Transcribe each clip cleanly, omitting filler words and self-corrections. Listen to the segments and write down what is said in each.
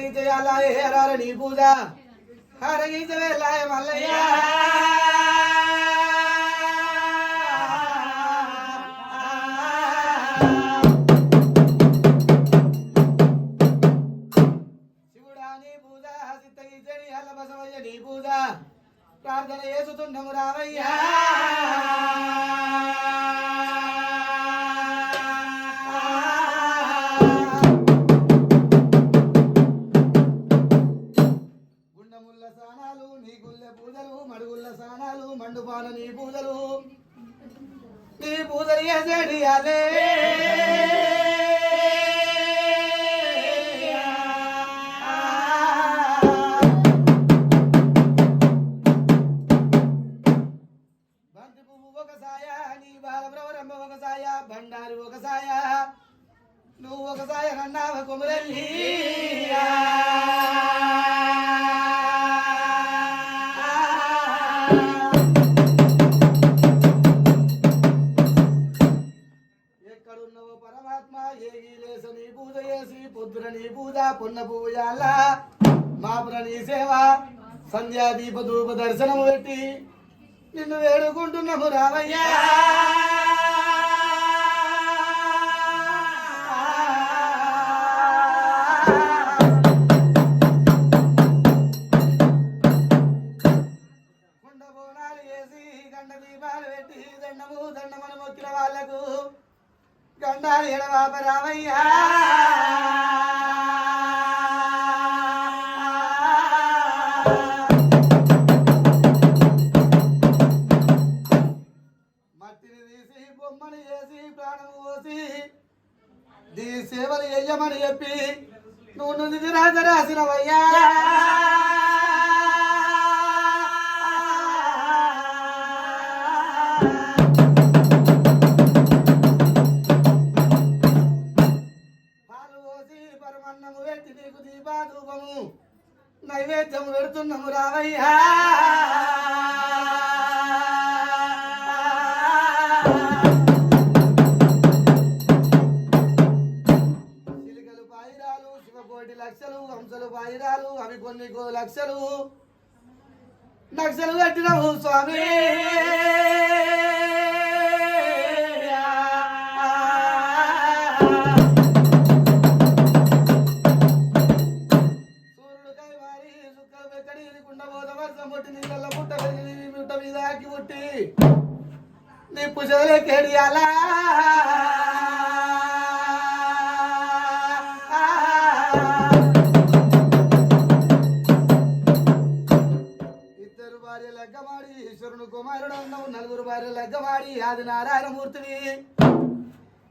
హరగించేయాలా హరార నీ పూజ హరగించవేలాయ మల్లయ్య శివుడా నీ పూజ సిద్ధగించని హల్ల బసవయ్య నీ పూజ ప్రార్థన చేసుతున్నాము రామయ్య గుండముల్ల సానాలు నీ గుళ్ళె పూజలు మడుగుల్ల సానాలు మండుపాన నీ పూజలు చేసేడి అలే బంతి పువ్వు ఒక సాయ నీ బాలబ్రవరమ్మ ఒక సాయ బండారు ఒక సాయ నువ్వు ఒక సాయ నన్నావ కొమురెల్లి ఎక్కడున్నవో పరమాత్మ ఏగిలేస నీ పూజ చేసి పొద్దున నీ పూజ పొన్న పూజాల మాపుర నీ సేవ సంధ్యా దీప ధూప దర్శనము పెట్టి నిన్ను వేడుకుంటున్నాము రామయ్యా కుండ బోనాలు వేసి గండ దీపాలు పెట్టి దండమని మొక్కిన వాళ్లకు గండాలు ఎడవాప రామయ్యా బొమ్మని చేసి ప్రాణము పోసి దీ సేవలు చెయ్యమని చెప్పి నువ్వు నుది రాసినవయ్యా పాలు పోసి పరమన్నము పెట్టి నీకు దీపాధూపము నైవేద్యము పెడుతున్నాము రావయ్యా లక్షలు హంసలు బాయిరాలు అవి కొన్ని లక్షలు లక్షలు కట్టినవు స్వామి సూర్యుడు కై మారి సుక్కలు పెక్కడి కుండబోత వర్షం పుట్టి నీళ్ళ పుట్ట పుట్ట మీద ఆకి పుట్టి నిప్పు చెవులే కేడియాలా ఈశ్వరుడు కుమారుడు అన్నావు నలుగురు భార్య లగ్గమాడి ఆది నారాయణమూర్తివి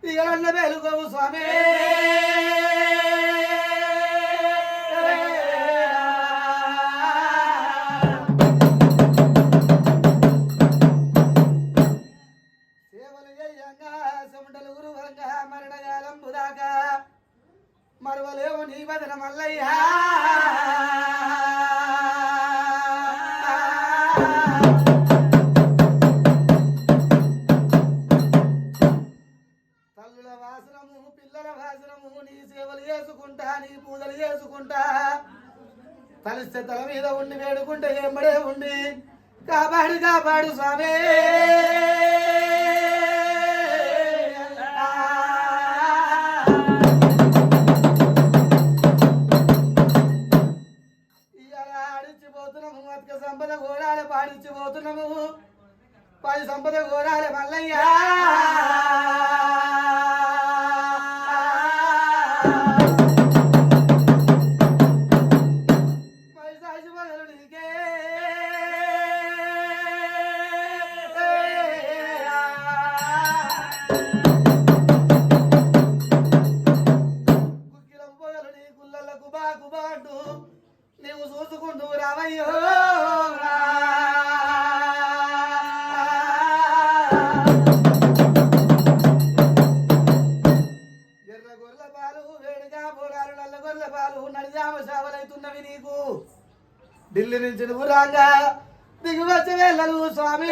ఇగలన్న వెలుగవు స్వామి సేవలు చేయంగా చెమటలు గురువంగా మరణగాలం బుదాకా మరువలేవు నీ బదన మల్లయ్యా పిల్లల భాషనము నీ సేవలు చేసుకుంటా నీ పూజలు చేసుకుంటా తలిస్తే తల మీద ఉండి వేడుకుంటే ఏమడే ఉండి కాపాడు స్వామి ఇవాళ ఆడిచ్చిపోతున్నాము అతిక సంపద గోడాలి పాడిచ్చిపోతున్నాము పది సంపద గోడాలి మల్లయ్యా నీవు చూసుకుంటూ రావయ్యో ఎర్ర గొర్రెల పాలు వేడిగా పోలాలు నల్ల గొర్రెల పాలు నడిజామ సేవలైతున్నవి నీకు ఢిల్లీ నుంచి నువ్వు రాగా దిగువచ్చి వెళ్ళను స్వామి